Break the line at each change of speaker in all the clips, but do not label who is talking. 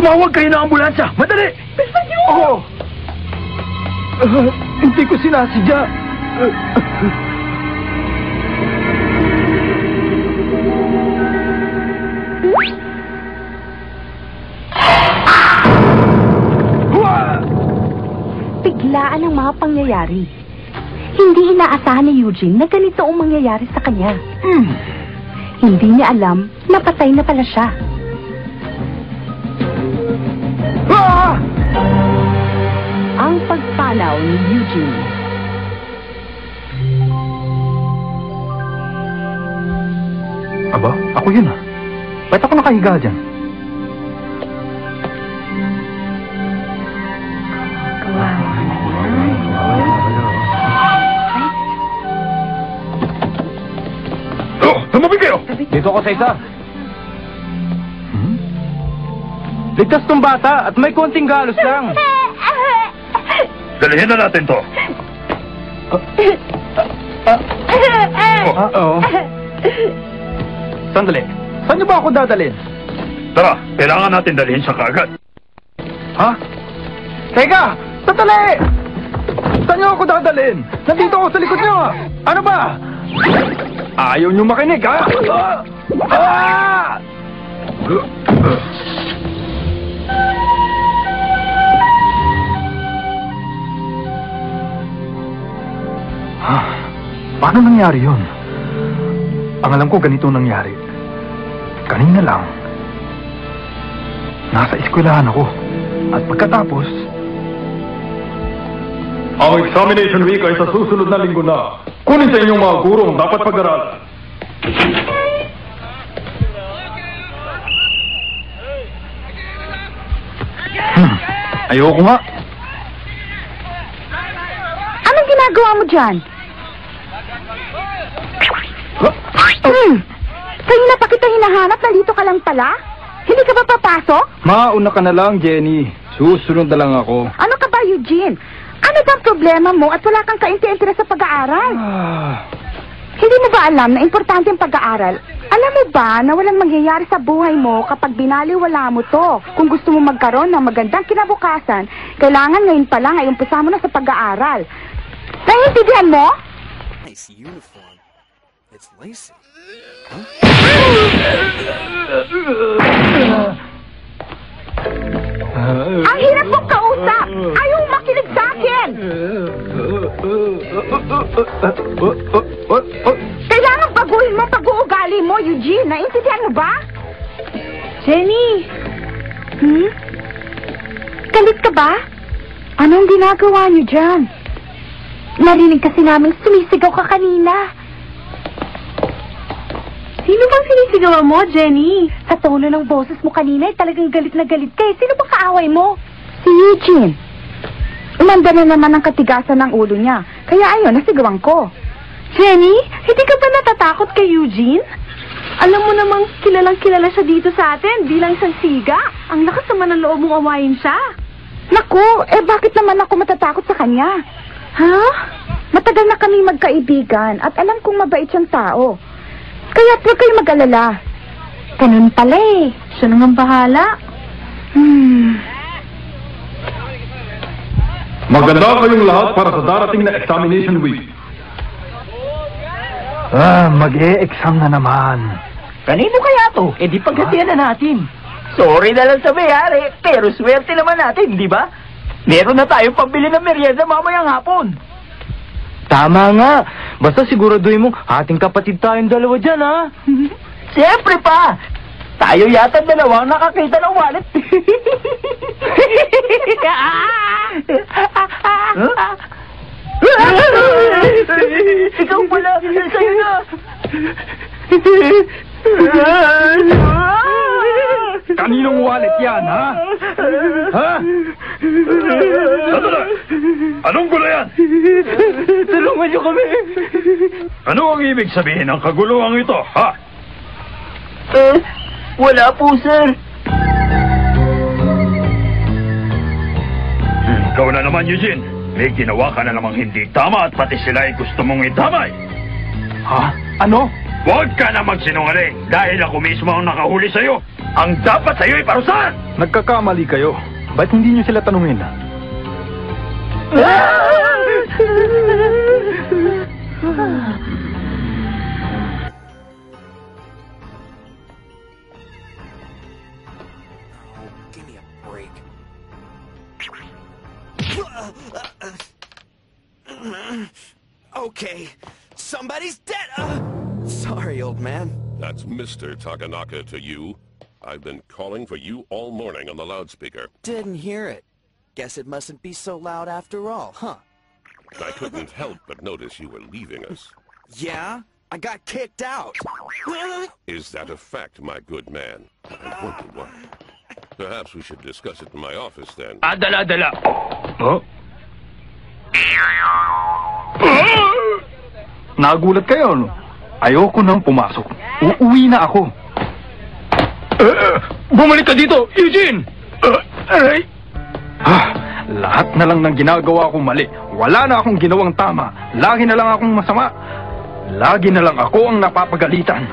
Tumawag kayo ng ambulansya! Madali!
Bilisan niyo!
Oo! Hindi ko sinasadya.
Biglaan ang mga pangyayari. Hindi inaasahan ni Eugene na ganito ang mangyayari sa kanya. Hindi niya alam na patay na pala siya. Ang pagpanaw ni Eugene.
Aba, ako yun ah. Ba't ako nakahiga dyan?
Oh, lumabi kayo!
Dito ako sa isa. Ligtas tong bata at may konting galos lang.
Dalihin na natin to.
Oo. Sandali. Saan niyo ba ako dadalhin?
Tara, kailangan natin dalhin siya kaagad.
Ha? Teka! Sandali! Saan niyo ako dadalhin? Nandito ako sa likod niyo! Ano ba? Ayaw niyo makinig, ha? Paano nangyari yun? Ang alam ko ganito nangyari. Kanina lang. Nasa eskwelahan ako. At pagkatapos...
Ang examination week ay sa susunod na linggo na. Kunin sa inyong mga gurong dapat pag-aralan.
Ayoko nga.
Anong ginagawa mo dyan? Kayo na pa kita hinahanap, nandito ka lang pala? Hindi ka ba papasok?
Mauna ka na lang, Jenny. Susunod na lang ako.
Ano ka ba, Eugene? Ano bang problema mo at wala kang kainti-interes sa pag-aaral? Hindi mo ba alam na importante ang pag-aaral? Alam mo ba na walang mangyayari sa buhay mo kapag binaliwala mo to? Kung gusto mo magkaroon ng magandang kinabukasan, kailangan ngayon pa lang ay umpisa mo na sa pag-aaral. Naiintindihan mo?
Nice uniform. It's lacy.
Ang hirap mong kausap! Ayaw makinig sa akin! Kailangan baguhin mo pag-uugali mo, Eugene. Naintindihan mo ba? Jenny! Galit ka ba? Anong ginagawa niyo dyan? Narinig kasi namin sumisigaw ka kanina. Sino bang sinisigawan mo, Jenny? Sa tono ng boses mo kanina, talagang galit na galit ka. Sino bang kaaway mo? Si Eugene. Umanda na naman ang katigasan ng ulo niya. Kaya ayun, nasigawan ko. Jenny, hindi ka ba natatakot kay Eugene? Alam mo namang kilalang-kilala siya dito sa atin bilang isang siga. Ang lakas naman ng loob mong awayin siya. Naku, bakit naman ako matatakot sa kanya? Ha? Matagal na kami magkaibigan at alam kong mabait siyang tao. Kaya't huwag kayo mag-alala. Ganun pala eh. Siya nang bahala.
Maganda kayong lahat para sa darating na examination week.
Mag-e-exam na naman.
Kanino kaya to? Di paghatian na natin. Sorry na lang sa mayari, pero swerte naman natin, di ba? Meron na tayong pambili ng merienda mamayang hapon.
Tama nga. Basta siguraduhin mong ating kapatid tayong dalawa dyan, ha?
Siyempre pa! Tayo yata dalawa ang nakakita ng wallet. Huh? Ikaw pala! Sa'yo na!
Kaninong wallet yan, ha? Ha?
Sandali! Anong gulo yan?
Tulungan niyo kami!
Ano ang ibig sabihin ng kaguluhan ito, ha?
Wala po, sir.
Ikaw na naman, Eugene. May ginawa ka na namang hindi tama at pati sila ay gusto mong itamay.
Ha? Ano?
Huwag ka na magsinungaling dahil ako mismo ang nakahuli sa'yo. Ang dapat sa'yo ay parusahan!
Nagkakamali kayo. Ba't hindi nyo sila tanungin?
Give me a break. Okay, somebody's dead. Sorry, old man.
That's Mr. Takanaka to you. I've been calling for you all morning on the loudspeaker.
Didn't hear it. Guess it mustn't be so loud after all, huh?
I couldn't help but notice you were leaving us.
Yeah? I got kicked out.
Is that a fact, my good man? I wonder why. Perhaps we should discuss it in my office then.
Dala-dala. Oh?
Nagulat kayo, no? Ayoko nang pumasok. Uuwi na ako.
Bumalik ka dito, Eugene!
Lahat na lang ng ginagawa ko mali. Wala na akong ginawang tama. Lagi na lang akong masama. Lagi na lang ako ang napapagalitan.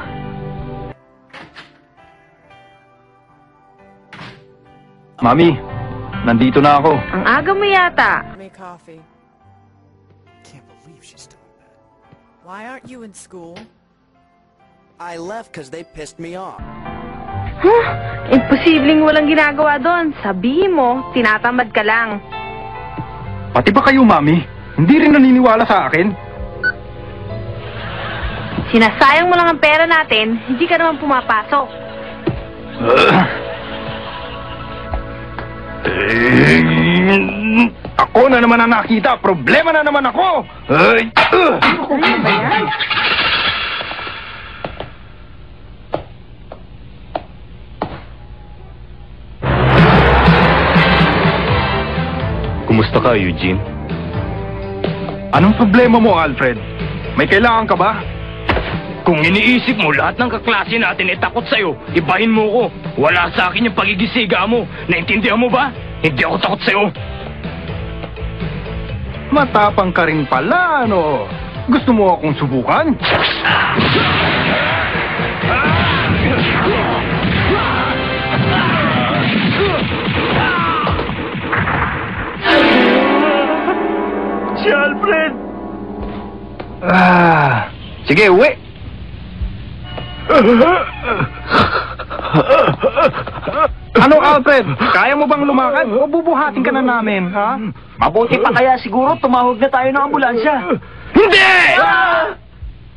Mami, nandito na ako.
Ang aga mo yata.
Me coffee.
Can't believe she's still in bed.
Why aren't you in school?
I left because they pissed me off.
Huh? Imposibleng walang ginagawa doon. Sabihin mo, tinatamad ka lang.
Pati ba kayo, Mami? Hindi rin naniniwala sa akin?
Sinasayang mo lang ang pera natin, hindi ka naman pumapasok.
Ako na naman ang nakita. Problema na naman ako.
Ano ba yan?
Kumusta ka, Eugene?
Anong problema mo, Alfred? May kailangan ka ba?
Kung iniisip mo lahat ng kaklase natin ay takot sa'yo, ibahin mo ko. Wala sa akin yung pagigisiga mo. Naintindihan mo ba? Hindi ako takot sa'yo.
Matapang ka rin pala, ano? Gusto mo akong subukan?
Si Alfred!
Sige, uwi! Ano, Alfred? Kaya mo bang lumakad? O bubuhatin ka na namin, ha?
Mabuti pa kaya siguro tumawag na tayo ng ambulansya.
Hindi!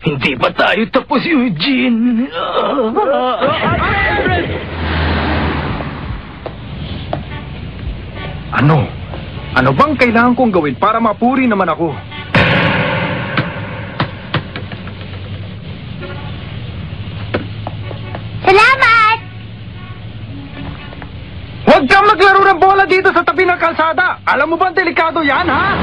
Hindi pa tayo tapos, Eugene.
Ano? Ano bang kailangan kong gawin para mapuri naman ako?
Salamat!
Huwag kang maglaro ng bola dito sa tabi ng kalsada! Alam mo ba delikado yan, ha?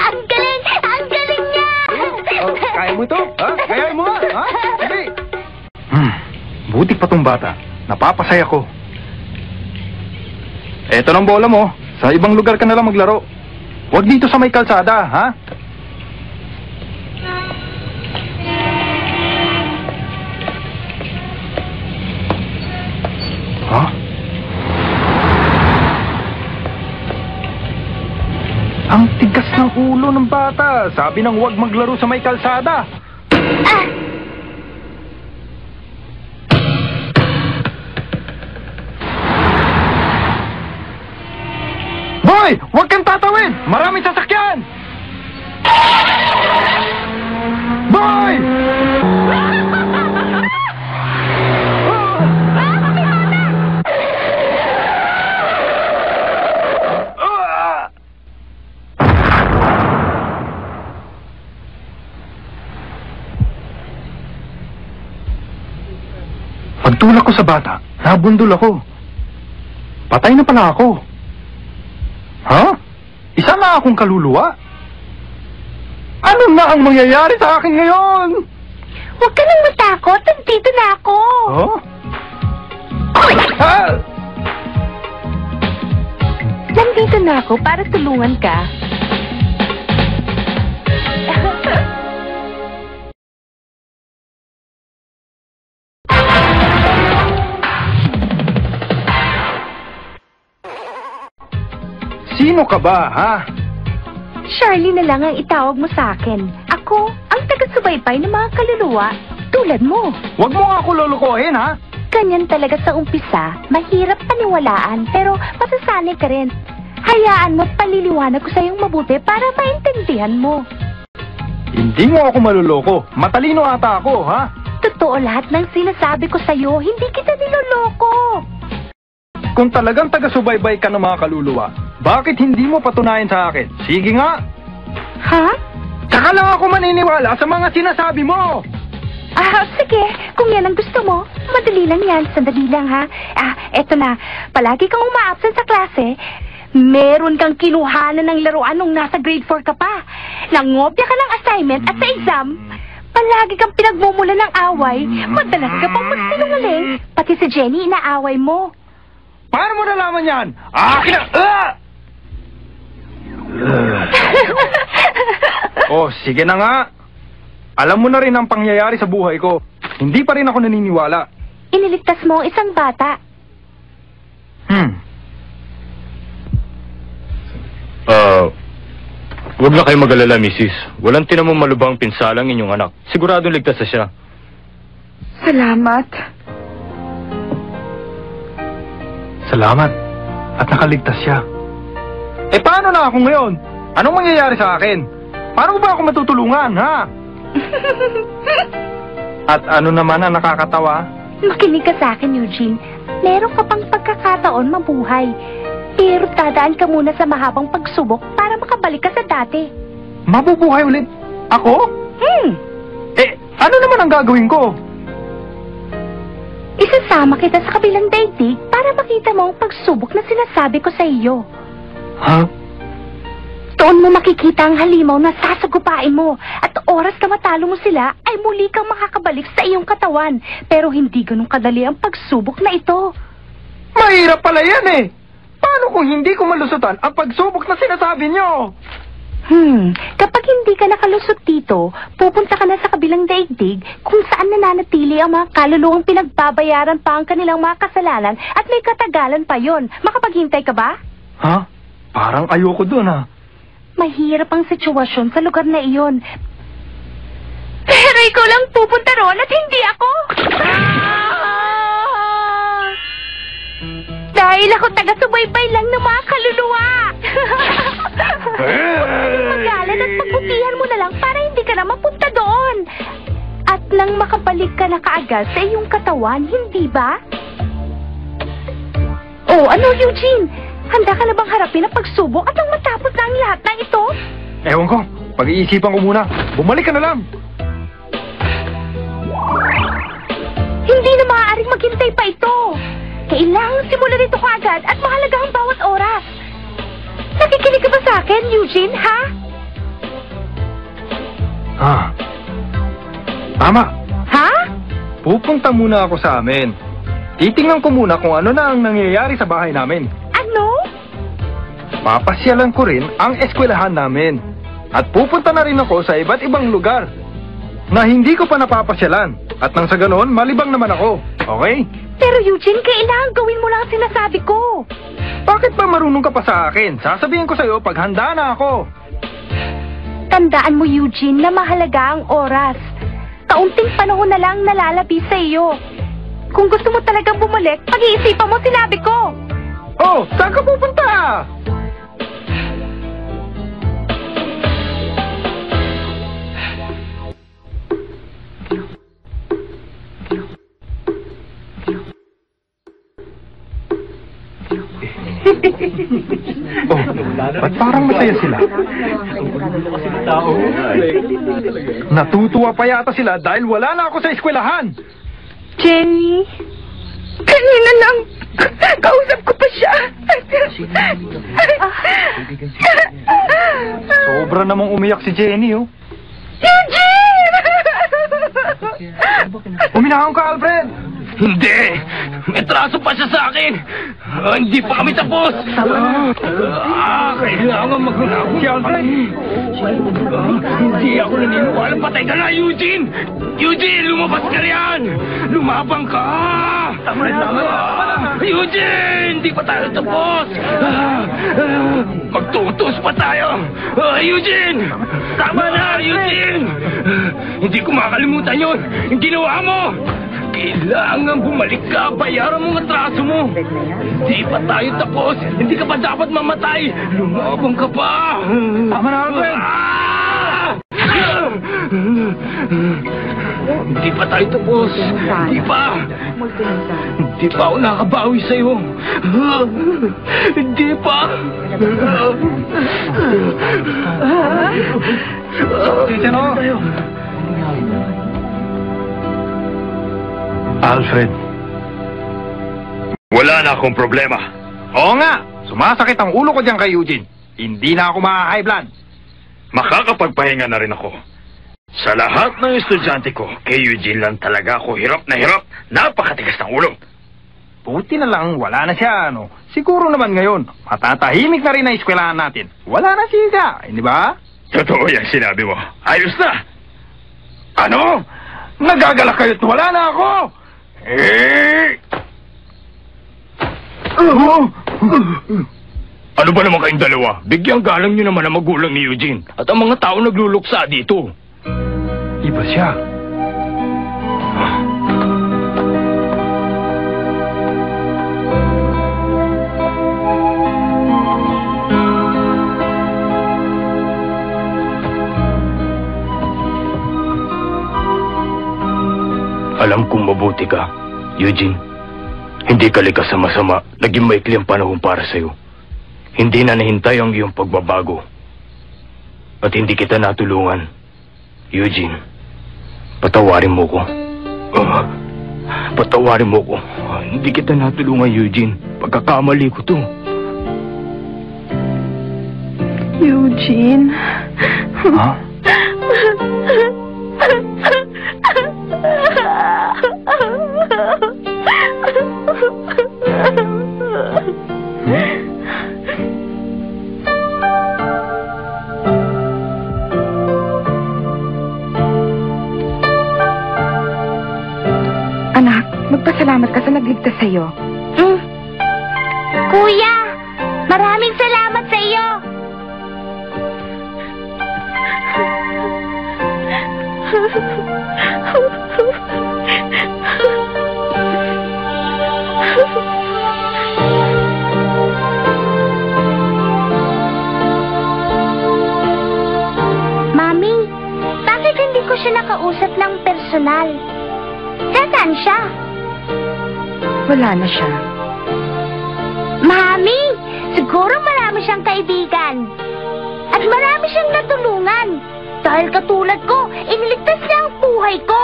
Ang galing! Ang galing niya!
Kaya mo ito? Ha? Kaya mo? Ha? Sige! Buti pa tong bata. Napapasaya ko. Eto ng bola mo. Sa ibang lugar ka na lang maglaro. Huwag dito sa may kalsada, ha? Ha? Ang tigas ng ulo ng bata. Sabi nang huwag maglaro sa may kalsada. Boy! Huwag kang tatawid! Maraming sasakyan! Pagtulak ko sa bata, nabundol ako. Patay na pala ako. Ha? Isa na akong kaluluwa? Ano na ang mangyayari sa akin ngayon?
Huwag ka nang matakot. Nandito na ako.
Oh? Ah!
Nandito na ako para tulungan ka.
Sino ka ba, ha?
Charlie na lang ang itawag mo sa akin. Ako, ang taga-subaybay ng mga kaluluwa, tulad mo.
Huwag mo nga ako lulukohin, ha?
Ganyan talaga sa umpisa, mahirap paniwalaan, pero masasanay ka rin. Hayaan mo't paliliwanag ko sa'yong mabuti para maintindihan mo.
Hindi mo ako maluloko. Matalino ata ako, ha?
Totoo lahat ng sinasabi ko sa'yo, hindi kita niloloko.
Kung talagang taga-subaybay ka ng mga kaluluwa, bakit hindi mo patunayan sa akin? Sige nga.
Ha?
Saka lang ako maniniwala sa mga sinasabi mo.
Sige. Kung yan ang gusto mo, madali lang yan. Sandali lang, ha? Eto na. Palagi kang uma-absent sa klase. Meron kang kinuhanan ng laruan nung nasa grade 4 ka pa. Nangopya ka ng assignment at sa exam, palagi kang pinagmumula ng away. Madalas ka pang magsinungaling. Pati si Jenny, inaaway mo.
Paano mo nalaman yan? Akin na! Oh, sige na nga. Alam mo na rin ang pangyayari sa buhay ko. Hindi pa rin ako naniniwala.
Iniligtas mo ang isang bata.
Huwag na kayo mag-alala, Mrs. Walang tinamong malubhang pinsalang inyong anak. Siguradong ligtas na siya.
Salamat.
Salamat. At nakaligtas siya. Paano na ako ngayon? Anong mangyayari sa akin? Paano ba ako matutulungan, ha? At ano naman ang nakakatawa?
Makinig ka sa akin, Eugene. Meron ka pang pagkakataon mabuhay. Pero dadaan ka muna sa mahabang pagsubok para makabalik ka sa dati.
Mabubuhay ulit? Ako? Ano naman ang gagawin ko?
Isasama kita sa kabilang daigdig para makita mo ang pagsubok na sinasabi ko sa iyo.
Ha?
Doon mo makikita ang halimaw na sasagupain mo at oras na matalo mo sila ay muli kang makakabalik sa iyong katawan. Pero hindi ganun kadali ang pagsubok na ito.
Mahirap pala yan eh! Paano kung hindi ko malusutan ang pagsubok na sinasabi nyo?
Kapag hindi ka nakalusot dito, pupunta ka na sa kabilang daigdig kung saan nananatili ang mga kaluluwang pinagbabayaran pa ang kanilang mga kasalanan at may katagalan pa yon. Makapaghintay ka ba?
Ha? Parang ayoko dun, ha?
Mahirap ang sitwasyon sa lugar na iyon. Pero ikaw lang pupunta roon at hindi ako. Dahil ako taga-subaybay lang ng mga kaluluwa. Magalan at pagbutihan mo na lang para hindi ka na mapunta doon. At nang makabalik ka na kaagad sa iyong katawan, hindi ba? Oh, ano, Eugene? Handa ka na bang harapin ang pagsubok at nang matapos na ang lahat ng ito?
Ewan ko. Pag-iisipan ko muna. Bumalik ka na lang.
Hindi na maaaring maghintay pa ito. Kailangang simulan ito kaagad at mahalaga ang bawat oras. Nakikinig ka ba sa akin, Eugene, ha?
Tama.
Ha?
Pupunta muna ako sa amin. Titingnan ko muna kung ano na ang nangyayari sa bahay namin.
Ano?
Papasyalan ko rin ang eskwelahan namin. At pupunta na rin ako sa iba't ibang lugar na hindi ko pa napapasyalan. At nang sa ganoon, malibang naman ako. Okay?
Pero Eugene, kailangan gawin mo lang ang sinasabi ko.
Bakit ba marunong ka pa sa akin? Sasabihin ko sa'yo pag handa na ako.
Tandaan mo, Eugene, na mahalaga ang oras. Kaunting panahon na lang nalalabi sa iyo. Kung gusto mo talagang bumalik, pag-iisipan mo sinabi ko.
Oh, saan ka pupunta? Ba't parang masaya sila? Natutuwa pa yata sila dahil wala na ako sa eskwelahan.
Jenny, Kanina lang. Kausap ko pa siya.
Sobra namang umiyak si Jenny, oh.
Eugene!
Uminahon ka, Alfred!
Hindi! May traso pa siya sa akin! Hindi pa kami tapos! Kailangan maghunahon si Alfred! Hindi ako naniniwala. Patay ka na, Eugene! Eugene, lumabas ka riyan! Lumabang ka! Eugene! Hindi pa tayo tapos! Magtutos pa tayo! Eugene! Tama na, Eugene! Hindi ko makakalimutan yun! Yung ginawa mo! Kailangan bumalik ka, bayaran mo ang atraso mo. Hindi pa tayo tapos. Hindi ka pa dapat mamatay. Lumabang ka pa.
Tama na, Alfred.
Hindi pa tayo tapos. Hindi pa. Hindi pa ako nakabawi sa'yo. Hindi pa.
Titano. Alfred.
Wala na akong problema.
Oo nga, sumasakit ang ulo ko dyan kay Eugene. Hindi na ako maka-high blood.
Makakapagpahinga na rin ako. Sa lahat ng estudyante ko, kay Eugene lang talaga ako hirap na hirap. Napakatigas ng ulo.
Buti na lang, wala na siya, ano. Siguro naman ngayon, matatahimik na rin ang eskwelahan natin. Wala na siya, hindi ba?
Totoo yan sinabi mo. Ayos na.
Ano? Nagagalak kayo't wala na ako!
Ano ba naman kayong dalawa? Bigyang galang nyo naman ang magulang ni Eugene at ang mga tao nagluluksa dito.
Iba siya.
Alam kong mabuti ka, Eugene. Hindi ka likas sa masama. Naging maikli ang panahon para sa'yo. Hindi na nahintay ang iyong pagbabago. At hindi kita natulungan. Eugene, patawarin mo ko. Patawarin mo ko. Hindi kita natulungan, Eugene. Pagkakamali ko to.
Eugene.
Ha?
Anak, magpasalamat ka sa nagligtas sa'yo.
Kuya, maraming salamat sa iyo. Mami, bakit hindi ko siya nakausap ng personal? Saan siya?
Wala na siya.
Mami, siguro marami siyang kaibigan. At marami siyang natulungan. Dahil katulad ko, iniligtas niya ang buhay ko.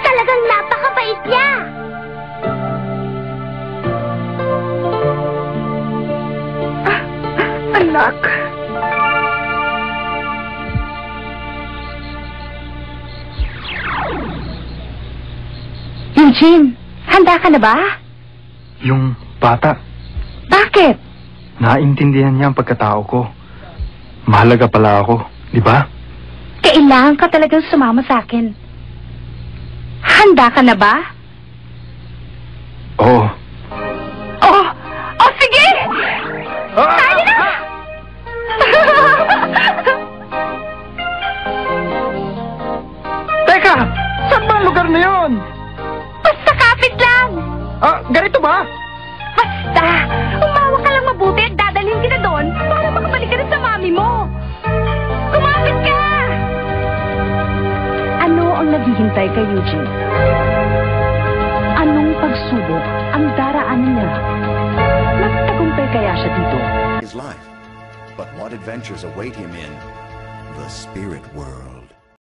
Talagang napakabait niya.
Anak. Eugene, handa ka na ba?
Yung bata,
Bakit?
naintindihan niya ang pagkatao ko. Mahalaga pala ako, di ba?
Kailangan ka talagang sumama sa akin. Handa ka na ba?
Oo.
Oh! Oh, sige! Tayo na!
Teka! Saan ba ang lugar na yun?
Basta kapit lang!
Ganito ba?
Basta! Umawa ka lang mabuti at dadalhin kita doon para makabalik ka na sa mami mo. Kumapit ka! Ano ang naghihintay kay Eugene? Anong pagsubok ang daraanan niya? Magtagumpay kaya siya dito?
His life. But what adventures await him in the spirit world?